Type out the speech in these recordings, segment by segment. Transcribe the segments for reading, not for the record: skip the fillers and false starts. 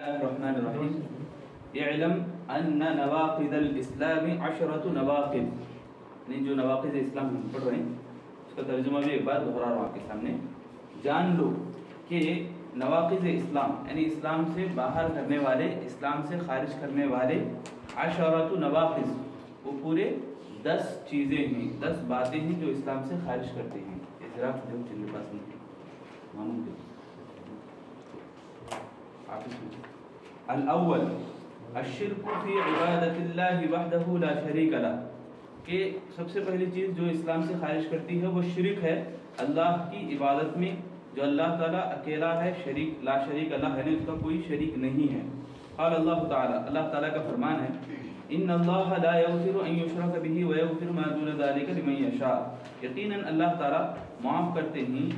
الرحمن الرحیم اعلم ان نواقض الاسلام 10 نواقض، یعنی جو نواقض اسلام ہم پڑھ رہے ہیں اس کا ترجمہ بھی ایک بار دہرا رہا ہوں آپ کے سامنے. جان لو کہ نواقض اسلام یعنی اسلام سے باہر کرنے والے، اسلام سے خارج کرنے والے 10 نواقض، وہ پورے 10 چیزیں ہیں، 10 باتیں ہیں جو اسلام سے خارج کرتے ہیں. اعتراف جو چند پاس نہیں معمول کے الاول الشرک فی عبادت اللہ وحدہ لا شریک لہ، کہ سب سے پہلی چیز جو اسلام سے خارج کرتی ہے وہ شرک ہے اللہ کی عبادت میں، جو اللہ تعالیٰ اکیلا ہے، شریک لا شریک اللہ ہے، اس کا کوئی شریک نہیں ہے. قال اللہ تعالیٰ، اللہ تعالیٰ کا فرمان ہے ان اللہ لا یغفر ان یشرک بہ ویغفر ما دون ذلک لمن یشاء، یقیناً اللہ تعالیٰ معاف کرتے ہیں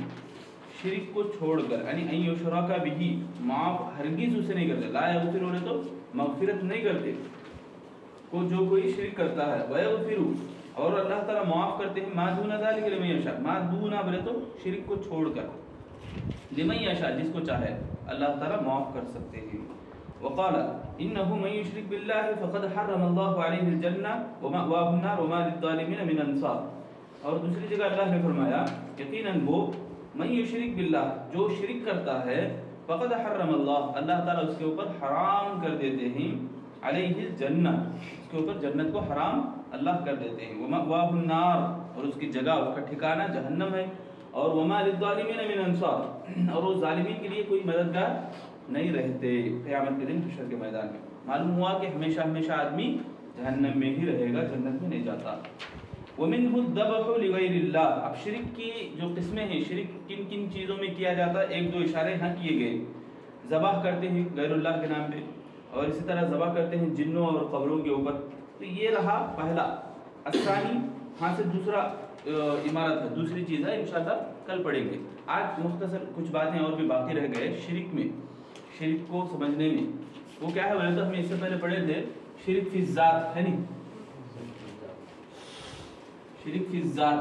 شرک کو چھوڑ کر، یعنی ان یشرک بہ، معاف ہرگز اسے نہیں کرتے، لا یغفر ہونے تو مغفرت نہیں کرتے کو جو کوئی شرک کرتا ہے، ویغفر اور اللہ تعالیٰ معاف کرتے ہیں ما دون ذلک لمن یشاء، ما دون بولے تو شرک کو چھوڑ کر، لمن یشاء جس کو چاہے اللہ تعالیٰ معاف کر سکتے ہیں. وقال انه من يشرك بالله فقد حرم الله عليه الجنة ومأواه النار وما للظالمين من انصار. اور دوسری جگہ اللہ نے فرمایا یقیناً وہ من یشرک باللہ، جو شرک کرتا ہے، فقد حرم اللہ، اللہ تعالیٰ اس کے اوپر حرام کر دیتے ہیں، علیہ الجنہ، اس کے اوپر جنت کو حرام اللہ کر دیتے ہیں، ومأواه النار اور اس کی جگہ، اس کا ٹھکانہ جہنم ہے، اور وما للظالمین من انصار اور وہ ظالمین کے لیے کوئی مددگار نہیں رہتے قیامت کے دن حشر کے میدان میں. معلوم ہوا کہ ہمیشہ ہمیشہ آدمی جہنم میں ہی رہے گا، جنت میں نہیں جاتا. ومنہ الذبح لغیر اللہ، اب شرک کی جو قسمیں ہیں، شرک کن کن چیزوں میں کیا جاتا ہے، ایک دو اشارے یہاں کیے گئے. ذبح کرتے ہیں غیر اللہ کے نام پہ، اور اسی طرح ذبح کرتے ہیں جنوں اور قبروں کے اوپر. تو یہ رہا پہلا. الثانی، ہاں سے دوسرا عمارت ہے، دوسری چیز ہے، انشاءاللہ کل پڑھیں گے. آج مختصر کچھ باتیں اور بھی باقی رہ گئے شرک میں، شرک کو سمجھنے میں. وہ کیا ہے بولے تو ہم اس سے پہلے پڑھے تھے شرک فی الذات، ہے نہیں؟ شرک فی الذات،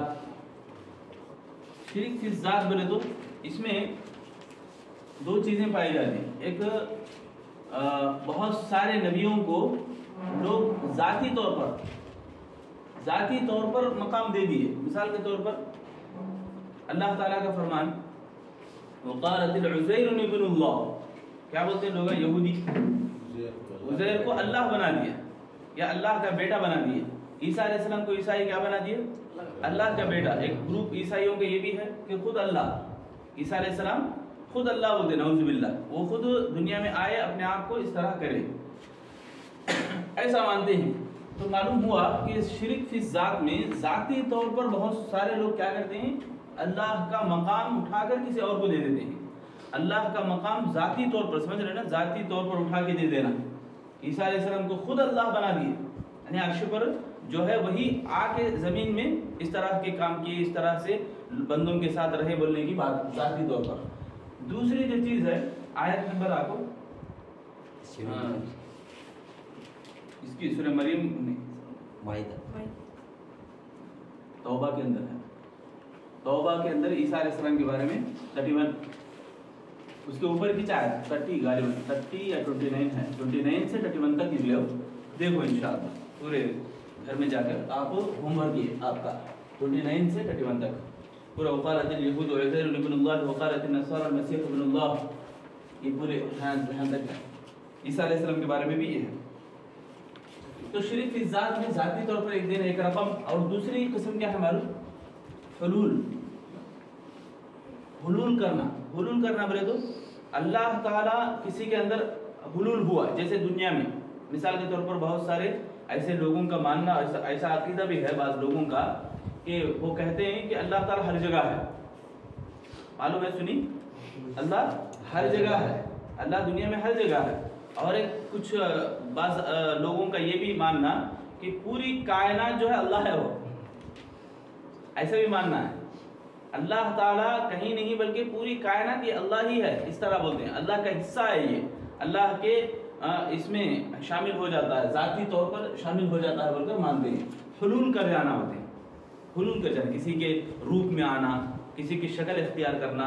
شرک فی الذات بولے تو اس میں دو چیزیں پائی جاتی ہیں. ایک بہت سارے نبیوں کو لوگ ذاتی طور پر مقام دے دیے. مثال کے طور پر اللہ تعالیٰ کا فرمان وقالت العزیر ابن اللہ، کیا بولتے ہیں لوگ یہودی؟ عزیر کو اللہ بنا دیا یا اللہ کا بیٹا بنا دیا. عیسیٰ علیہ السلام کو عیسائی کیا بنا دیا؟ اللہ کا بیٹا. ایک گروپ عیسائیوں کا یہ بھی ہے کہ خود اللہ، عیسیٰ علیہ السلام خود اللہ بولتے ہیں، نعوذ باللہ، وہ خود دنیا میں آئے اپنے آپ کو اس طرح کرے، ایسا مانتے ہیں. تو معلوم ہوا کہ شرک فی الذات میں ذاتی طور پر بہت سارے لوگ کیا کرتے ہیں، اللہ کا مقام اٹھا کر کسی اور کو دے دیتے ہیں. اللہ کا مقام ذاتی طور پر، سمجھ رہے نا، ذاتی طور پر اٹھا کے دے دینا. عیسیٰ علیہ السلام کو خود اللہ بنا دیے، یعنی عرش پر جو ہے وہی آ کے زمین میں اس طرح کے کام کیے، اس طرح سے بندوں کے ساتھ رہے، بولنے کی بات ذاتی طور پر. دوسری جو چیز ہے آیت نمبر آپ کو اس کی سورہ مریم توبہ کے اندر ہے. توبہ کے اندر عیسیٰ علیہ السلام کے بارے میں 31 اس کے اوپر کی چاہے 30 غالباً 30 یا 29 ہے، 29 سے 31 تک اس لیے دیکھو انشاءاللہ پورے گھر میں جا کر آپ ہوم ورک یہ آپ کا 29 سے 31 تک پورا. وقالت الیہود عزیر ابن اللہ وقالت النصارى المسیح ابن اللہ، یہ پورے یہاں تک ہے. عیسیٰ علیہ السلام کے بارے میں بھی یہ ہے. تو شرک فی الذات میں ذاتی طور پر ایک دن ایک رقم، اور دوسری قسم کیا ہے معلوم؟ حلول کرنا. حلول کرنا بولے تو اللہ تعالیٰ کسی کے اندر حلول ہوا، جیسے دنیا میں مثال کے طور پر بہت سارے ایسے لوگوں کا ماننا، ایسا عقیدہ بھی ہے بعض لوگوں کا کہ وہ کہتے ہیں کہ اللہ تعالیٰ ہر جگہ ہے. معلوم ہے، سنی، اللہ ہر جگہ ہے، اللہ دنیا میں ہر جگہ ہے. اور ایک کچھ بعض لوگوں کا یہ بھی ماننا کہ پوری کائنات جو ہے اللہ ہے، وہ ایسا بھی ماننا ہے اللہ تعالیٰ کہیں نہیں بلکہ پوری کائنات یہ اللہ ہی ہے، اس طرح بولتے ہیں. اللہ کا حصہ ہے، یہ اللہ کے اس میں شامل ہو جاتا ہے، ذاتی طور پر شامل ہو جاتا ہے بول کر مانتے ہیں. حلول کر جانا ہوتے ہیں، حلول کر جانا، کسی کے روپ میں آنا، کسی کی شکل اختیار کرنا،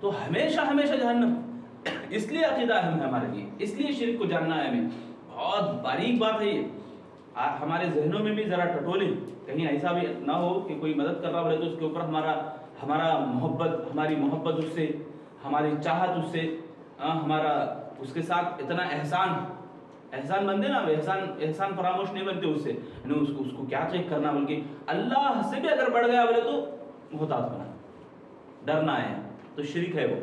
تو ہمیشہ ہمیشہ جہنم. اس لیے عقیدہ اہم ہے ہمارے لیے, اس لیے شرک کو جاننا ہے ہمیں. بہت باریک بات ہے یہ, ہمارے ذہنوں میں بھی ذرا ٹٹولیں, کہیں ایسا بھی نہ ہو کہ کوئی مدد کر رہا بولے تو اس کے اوپر ہماری محبت اس سے, ہماری چاہت اس سے, ہمارا اس کے ساتھ اتنا احسان بندے نا, احسان فراموش نہیں بنتے اس سے, یعنی اس کو کیا چیک کرنا, بلکہ اللہ سے بھی اگر بڑھ گیا بولے تو محتاط ہونا, ڈرنا ہے, تو شرک ہے وہ.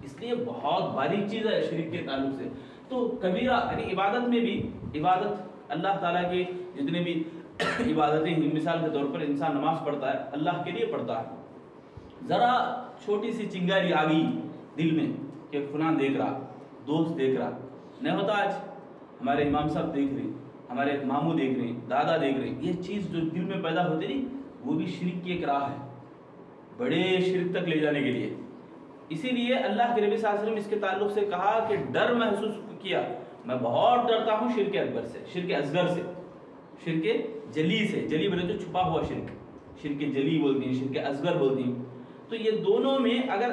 اس لیے بہت باریک چیز ہے شرک کے تعلق سے. تو کبیرہ یعنی عبادت میں بھی, عبادت اللہ تعالیٰ کے جتنے بھی عبادتیں ہیں, مثال کے طور پر انسان نماز پڑھتا ہے اللہ کے لیے پڑھتا ہے, ذرا چھوٹی سی چنگاری آ گئی دل میں کہ فلان دیکھ رہا, دوست دیکھ رہا, نہیں ہوتا آج ہمارے امام صاحب دیکھ رہے, ہمارے ماموں دیکھ رہے, دادا دیکھ رہے, یہ چیز جو دل میں پیدا ہوتی نہیں, وہ بھی شرک کی ایک راہ ہے, بڑے شرک تک لے جانے کے لیے. اسی لیے اللہ کے نبی صلی اللہ علیہ وسلم اس کے تعلق سے کہا کہ ڈر محسوس کیا, میں بہت ڈرتا ہوں شرک اکبر سے, شرک اصغر سے, شرک جلی سے. جلی بولے تو چھپا ہوا شرک, شرک جلی بولتی ہیں, شرک اصغر بولتی ہیں. تو یہ دونوں میں اگر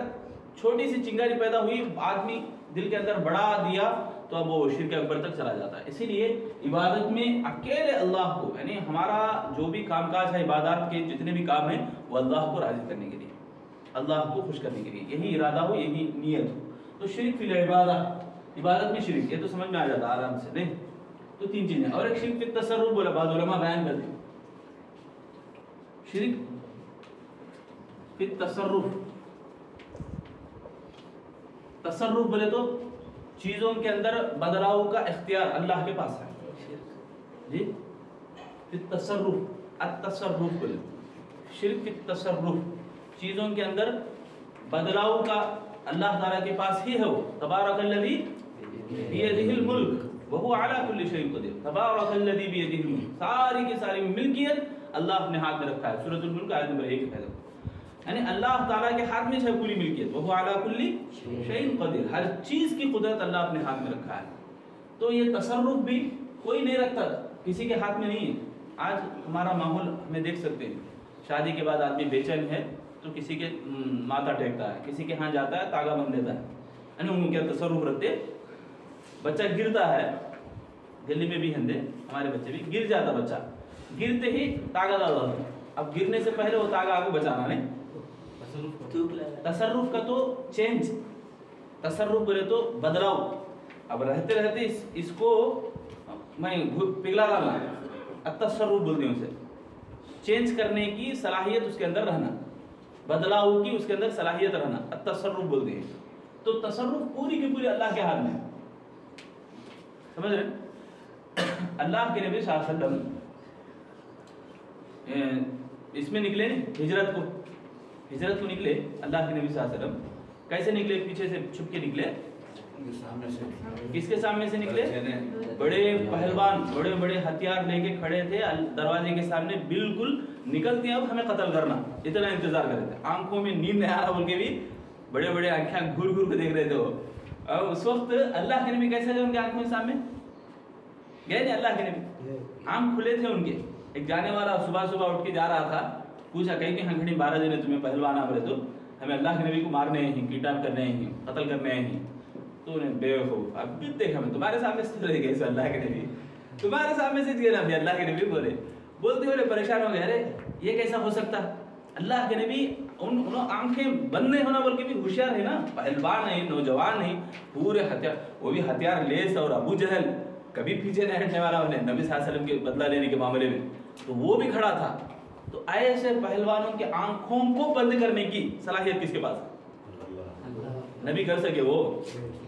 چھوٹی سی چنگاری پیدا ہوئی, آدمی دل کے اندر بڑھا دیا, تو اب وہ شرک اکبر تک چلا جاتا ہے. اسی لیے عبادت میں اکیلے اللہ کو, یعنی ہمارا جو بھی کام کاج ہے, عبادات کے جتنے بھی کام ہیں, وہ اللہ کو راضی کرنے کے لیے, اللہ کو خوش کرنے کے لیے, یہی ارادہ ہو, یہی نیت ہو. تو شرک فی العبادہ, عبادت میں شرک, یہ تو سمجھ میں آ جاتا آرام سے نہیں. تو تین چیزیں. اور ایک شرک فی التصرف بولا, بعض علماء بیان کرتے ہیں شرک فی التصرف. تصرف بولے تو چیزوں کے اندر بدلاؤ کا اختیار اللہ کے پاس ہے جی. فی التصرف, التصرف بولے شرک فی التصرف, چیزوں کے اندر بدلاؤ کا اللہ تعالیٰ کے پاس ہی ہے. وہ تبارک الذی بیدہ الملک وہو علی کل شیء قدیر, تبارک الذی بیدہ الملک, ساری کی ساری ملکیت اللہ اپنے ہاتھ میں رکھا ہے. سورۃ الملک آیت نمبر 1 ہے, یعنی اللہ تعالیٰ کے ہاتھ میں ہے پوری ملکیت. وہو علی کل شیء قدیر, ہر چیز کی قدرت اللہ اپنے ہاتھ میں رکھا ہے. تو یہ تصرف بھی کوئی نہیں رکھتا, کسی کے ہاتھ میں نہیں ہے. آج ہمارا ماحول ہمیں دیکھ سکتے ہیں, شادی کے بعد آدمی بے چین ہے تو کسی کے ماتھا ٹیکتا ہے, کسی کے ہاں جاتا ہے تاگا بند دیتا ہے, یعنی ان کے تصرف رکھتے. بچہ گرتا ہے, گلی میں بھی ہندے ہمارے بچے بھی گر جاتا, بچہ گرتے ہی تاگا ڈالتا ہے. اب گرنے سے پہلے وہ تاگا آپ کو بچانا نہیں. تصرف کا تو چینج, تصرف بولے تو بدلاؤ. اب رہتے رہتے اس کو میں پگھلا ڈالنا, التصرف بولتے ہیں اسے. چینج کرنے کی صلاحیت اس کے اندر رہنا, بدلاؤ کی اس کے اندر صلاحیت رہنا, التصرف بولتے ہیں. تو تصرف پوری کی پوری اللہ کے ہاتھ میں, سمجھ رہے. اللہ کے نبی صلی اللہ علیہ وسلم اس میں نکلے ہجرت کو نکلے. اللہ کے نبی صلی اللہ علیہ وسلم کیسے نکلے؟ پیچھے سے چھپ کے نکلے. کس کے سامنے سے نکلے؟ بڑے پہلوان, بڑے بڑے ہتھیار لے کے کھڑے تھے دروازے کے سامنے, بالکل نکلتے ہیں اب ہمیں قتل کرنا, اتنا انتظار کر رہے تھے. آنکھوں میں نیند نہیں آ رہا بول کے بھی بڑے بڑے آنکھیں گھور گھور کے دیکھ رہے تھے وہ. اور اس وقت اللہ کے نبی کیسے تھے ان کے آنکھوں کے سامنے؟ گئے نہیں اللہ کے نبی, آنکھ کھلے تھے ان کے. ایک جانے والا صبح صبح اٹھ کے جا رہا تھا, پوچھا کہیں کہ ہاں گھڑی 12 دن ہے تمہیں پہلوانا بولے تو ہمیں اللہ کے نبی کو مارنے ہیں, کیڈنیپ کرنے ہیں, قتل کرنے ہیں. تو انہیں بے خوف, اب بھی دیکھا میں تمہارے سامنے سے رہ گئے اللہ کے نبی, تمہارے سامنے سے نا بھی اللہ کے نبی بولتے ہوئے پریشان ہو گئے. ارے یہ کیسا ہو سکتا؟ اللہ کے نبی انہوں آنکھیں بند نہیں ہونا بلکہ بھی ہوشیار ہے نا, پہلوان نہیں, نوجوان نہیں, پورے ہتھیار, وہ بھی ہتھیار لیس. اور ابو جہل کبھی پیچھے نہیں ہٹنے والا انہیں نبی صلی اللہ علیہ وسلم کے بدلہ لینے کے معاملے میں, تو وہ بھی کھڑا تھا. تو ایسے پہلوانوں کے آنکھوں کو بند کرنے کی صلاحیت کس کے پاس؟ نبی کر سکے؟ وہ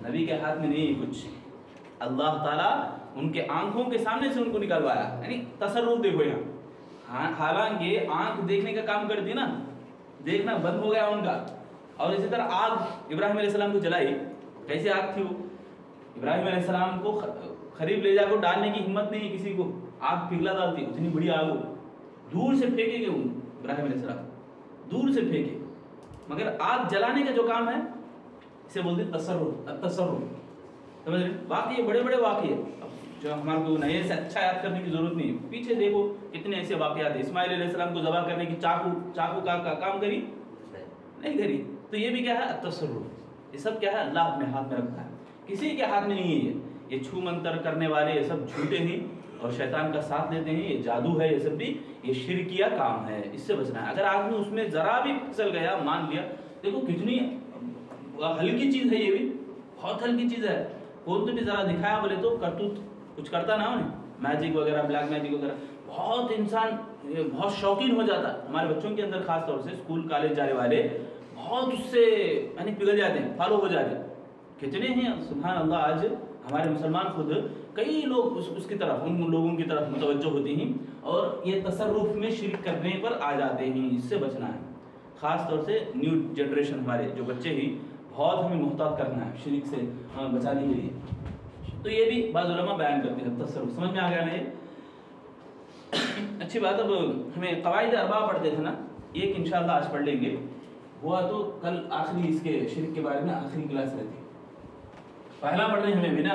نبی کے ہاتھ میں نہیں کچھ. اللہ تعالیٰ ان کے آنکھوں کے سامنے سے ان کو نکلوایا. یعنی تصرف دیکھو یہاں, حالانکہ آنکھ دیکھنے کا کام کرتی نا, دیکھنا بند ہو گیا ان کا. اور اسی طرح آگ ابراہیم علیہ السلام کو جلائی, کیسے آگ تھی وہ؟ ابراہیم علیہ السلام کو قریب لے جا کو ڈالنے کی ہمت نہیں کسی کو, آگ پگھلا ڈالتی, اتنی بڑی آگ ہو. دور سے پھینکے گئے ابراہیم علیہ السلام, دور سے پھینکے. مگر آگ جلانے کا جو کام ہے اسے بولتے تصرف, التصرف. سمجھ رہے؟ واقعی بڑے بڑے واقعے جو ہمارے کو نئے سے اچھا یاد کرنے کی ضرورت نہیں. پیچھے دیکھو کتنے ایسے واقعات ہیں. اسماعیل علیہ السلام کو ذبح کرنے کی چاقو کا کام کری نہیں کری, تو یہ بھی کیا ہے التصرف، یہ سب کیا ہے اللہ اپنے ہاتھ میں رکھتا ہے، کسی کے ہاتھ میں نہیں ہے یہ چھو منتر کرنے والے یہ سب جھوٹے ہیں اور شیطان کا ساتھ دیتے ہیں، یہ جادو ہے، یہ سب بھی یہ شرکیہ کام ہے، اس سے بچنا ہے۔ اگر آدمی اس میں ذرا بھی پھسل گیا، مان لیا، دیکھو کتنی ہلکی چیز ہے، یہ بھی بہت ہلکی چیز ہے، کون تو بھی ذرا دکھایا بولے تو کرتوت کچھ کرتا نہ ہو، میجک وغیرہ بلیک میجک وغیرہ، بہت انسان بہت شوقین ہو جاتا ہے، ہمارے بچوں کے اندر خاص طور سے اسکول کالج جانے والے بہت اس سے یعنی پگھل جاتے ہیں، فالو ہو جاتے ہیں، کتنے ہیں سبحان اللہ آج ہمارے مسلمان خود کئی لوگ اس کی طرف ان لوگوں کی طرف متوجہ ہوتے ہیں اور یہ تصرف میں شرک کرنے پر آ جاتے ہیں، اس سے بچنا ہے، خاص طور سے نیو جنریشن ہمارے جو بچے ہی بہت ہمیں محتاط کرنا ہے شرک سے بچانے کے لیے۔ تو یہ بھی بعض علماء بیان کرتے ہیں تصرف، سمجھ میں آ گیا نا یہ؟ اچھی بات، اب ہمیں قواعد اربعہ پڑھتے تھے نا، ایک انشاءاللہ آج پڑھ لیں گے، ہوا تو کل آخری اس کے شرک کے بارے میں آخری کلاس رہتی، پہلا پڑھ رہے ہیں ہمیں بھی نا،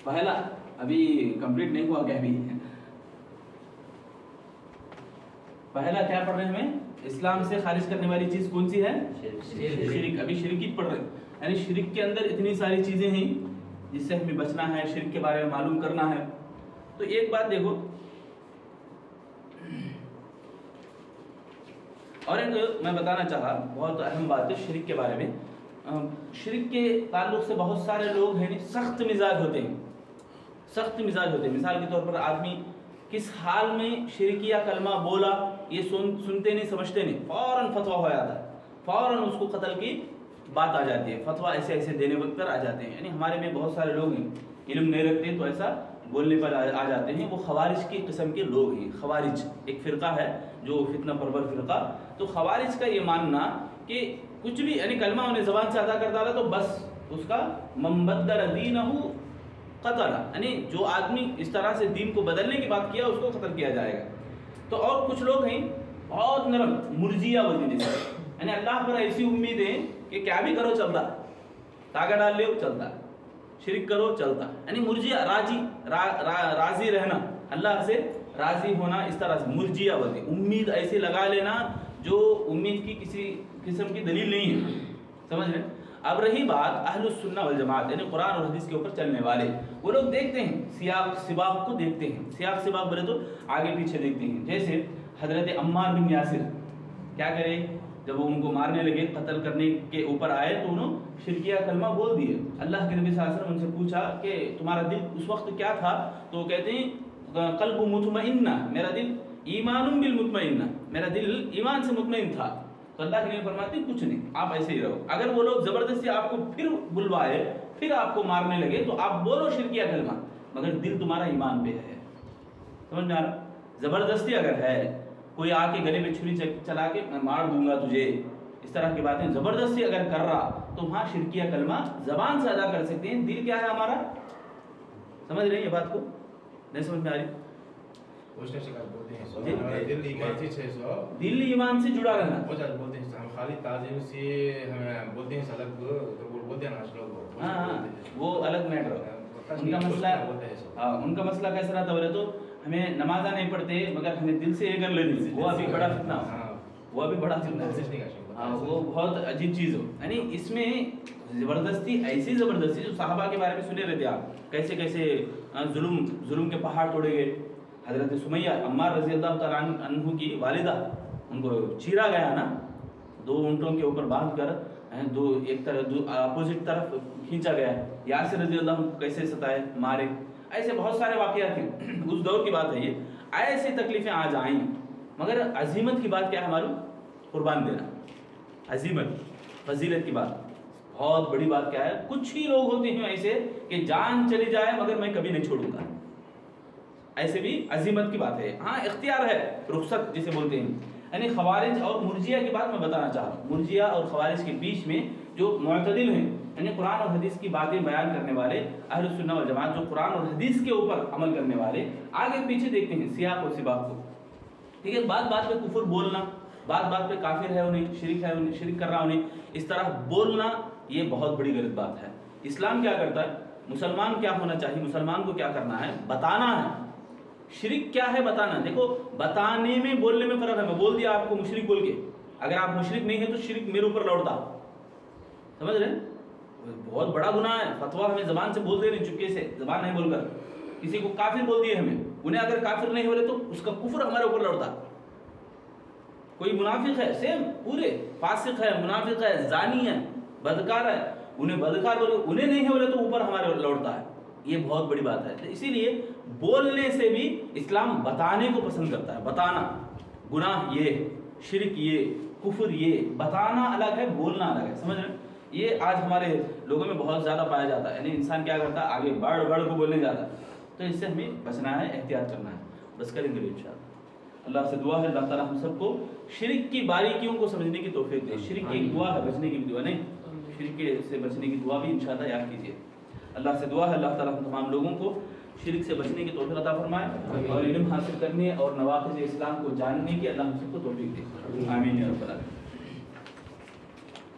پہلا ابھی کمپلیٹ نہیں ہوا کیا، ابھی پہلا کیا پڑھ رہے ہیں ہمیں؟ اسلام سے خارج کرنے والی چیز کون سی ہے؟ شرک، ابھی شرک ہی پڑھ رہے ہیں، یعنی شرک کے اندر اتنی ساری چیزیں ہیں جس سے ہمیں بچنا ہے، شرک کے بارے میں معلوم کرنا ہے۔ تو ایک بات دیکھو، اور ایک میں بتانا چاہا بہت اہم بات ہے شرک کے بارے میں، شرک کے تعلق سے بہت سارے لوگ ہیں سخت مزاج ہوتے ہیں، سخت مزاج ہوتے ہیں، مثال کے طور پر آدمی کس حال میں شرکیہ کلمہ بولا یہ سنتے نہیں سمجھتے نہیں، فوراً فتویٰ ہو جاتا ہے، فوراً اس کو قتل کی بات آ جاتی ہے، فتویٰ ایسے ایسے دینے وقت پر آ جاتے ہیں، یعنی ہمارے میں بہت سارے لوگ ہیں علم نہیں رکھتے تو ایسا بولنے پر آ جاتے ہیں، وہ خوارج کی قسم کے لوگ ہیں۔ خوارج ایک فرقہ ہے جو فتنہ پرور فرقہ، تو خوارج کا یہ ماننا کہ کچھ بھی یعنی کلمہ انہیں زبان سے ادا کر ڈالا تو بس اس کا من بدل دینہ قتل، یعنی جو آدمی اس طرح سے دین کو بدلنے کی بات کیا اس کو قتل کیا جائے گا۔ تو اور کچھ لوگ ہیں بہت نرم، مرجیہ بولتے ہیں جسے، یعنی اللہ پر ایسی امید ہے کہ کیا بھی کرو چلتا، تاگا ڈال لے چلتا، شرک کرو چلتا، یعنی مرجیہ راضی رہنا، اللہ سے راضی ہونا، اس طرح سے مرجیہ بولتے ہیں، امید ایسے لگا لینا جو امید کی کسی قسم کی دلیل نہیں ہے، سمجھ رہے؟ اب رہی بات اہل السنہ والجماعت یعنی قرآن اور حدیث کے اوپر چلنے والے، وہ لوگ دیکھتے ہیں سیاق سباق کو دیکھتے ہیں، سیاق سباق بولے تو آگے پیچھے دیکھتے ہیں، جیسے حضرت عمار بن یاسر کیا کرے جب وہ ان کو مارنے لگے، قتل کرنے کے اوپر آئے تو انہوں شرکیہ کلمہ بول دیے، اللہ کے نبی صلی اللہ علیہ وسلم ان سے پوچھا کہ تمہارا دل اس وقت کیا تھا، تو وہ کہتے ہیں قلب مطمئنہ، میرا دل ایمان بالمطمئنہ، میرا دل ایمان سے مطمئن تھا، تو اللہ کے نبی فرماتے ہیں کچھ نہیں، آپ ایسے ہی رہو، اگر وہ لوگ زبردستی آپ کو پھر بلوائے، پھر آپ کو مارنے لگے تو آپ بولو شرکیہ کلمہ، مگر دل تمہارا ایمان پہ ہے، سمجھ میں آ رہا؟ زبردستی اگر ہے، کوئی آ کے گلے میں چھری چلا کے میں مار دوں گا تجھے، اس طرح کی باتیں زبردستی اگر کر رہا تو وہاں شرکیہ کلمہ زبان سے ادا کر سکتے ہیں، دل کیا ہے ہمارا، سمجھ رہے ہیں یہ بات کو؟ نہیں سمجھ میں آ رہی؟ دل ایمان سے جڑا رہنا، ہاں وہ الگ میٹر ہے، ان کا مسئلہ، ہاں ان کا مسئلہ کیسا رہتا بولے تو ہمیں نمازہ نہیں پڑھتے مگر ہمیں دل سے یہ کر لینی، وہ ابھی بڑا فتنہ، وہ ابھی بڑا فتنہ ہے، ہاں وہ بہت عجیب چیز ہو، یعنی اس میں زبردستی، ایسی زبردستی جو صحابہ کے بارے میں سنے رہتے آپ کیسے کیسے ظلم کے پہاڑ توڑے گئے، حضرت سمیہ عمار رضی اللہ تعالیٰ عنہ کی والدہ، ان کو چیرا گیا نا، 2 اونٹوں کے اوپر باندھ کر ایک طرف اپوزٹ طرف کھینچا گیا، یاسر رضی اللہ عنہ کیسے ستائے مارے، ایسے بہت سارے واقعات ہیں، اس دور کی بات ہے یہ، ایسی تکلیفیں آج آئیں، مگر عظیمت کی بات کیا ہے معلوم؟ قربان دینا، عظیمت فضیلت کی بات، بہت بڑی بات کیا ہے؟ کچھ ہی لوگ ہوتے ہیں ایسے کہ جان چلی جائے مگر میں کبھی نہیں چھوڑوں گا، ایسے بھی عظیمت کی بات ہے، ہاں اختیار ہے، رخصت جسے بولتے ہیں، یعنی خوارج اور مرجیہ کی بات میں بتانا چاہ رہا ہوں، مرجیہ اور خوارج کے بیچ میں جو معتدل ہیں، یعنی قرآن اور حدیث کی باتیں بیان کرنے والے اہل السنہ والجماعت، جو قرآن اور حدیث کے اوپر عمل کرنے والے، آگے پیچھے دیکھتے ہیں سیاق اور سباق کو، ٹھیک ہے، بات بات پہ کفر بولنا، بات بات پہ کافر ہے انہیں، شرک کر رہا انہیں، اس طرح بولنا یہ بہت بڑی غلط بات ہے۔ اسلام کیا کرتا ہے؟ مسلمان کیا ہونا چاہیے؟ مسلمان کو کیا کرنا ہے؟ بتانا ہے، شرک کیا ہے بتانا، دیکھو بتانے میں بولنے میں فرق ہے، میں بول دیا آپ کو مشرک بول کے، اگر آپ مشرک نہیں ہیں تو شرک میرے اوپر لوٹتا. سمجھ رہے ہیں؟ بہت بڑا گناہ ہے. فتویٰ ہمیں زبان سے بول دے رہے ہیں, چپکے سے زبان نہیں بول کر. کسی کو کافر بول دیے ہمیں, انہیں اگر کافر نہیں بولے تو اس کا کفر ہمارے اوپر لوٹتا. کوئی منافق ہے, سیم پورے فاسق ہے, منافق ہے, زانی ہے, بدکار ہے, انہیں بدکار بولے, انہیں نہیں بولے تو اوپر ہمارے لوٹتا ہے. یہ بہت بڑی بات ہے. اسی لیے بولنے سے بھی اسلام بتانے کو پسند کرتا ہے. بتانا, گناہ یہ, شرک یہ, کفر یہ, بتانا الگ ہے, بولنا الگ ہے. سمجھ رہے ہیں؟ یہ آج ہمارے لوگوں میں بہت زیادہ پایا جاتا ہے. یعنی انسان کیا کرتا ہے, آگے بڑھ کو بولنے جاتا ہے. تو اس سے ہمیں بچنا ہے, احتیاط کرنا ہے. بس کریں گے انشاءاللہ. اللہ سے دعا ہے اللہ تعالیٰ ہم سب کو شرک کی باریکیوں کو سمجھنے کی توفیق دے. شرک ایک دعا ہے, بچنے کی بھی دعا نہیں. شرک سے بچنے کی دعا بھی انشاءاللہ یاد کیجیے. اللہ سے دعا ہے اللہ تعالیٰ ہم تمام لوگوں کو شرک سے بچنے کی توفیق عطا فرمائے اور علم حاصل کرنے اور نواقض اسلام کو جاننے کی اللہ ہم سب کو توفیق دے. آمین یا رب العالمین.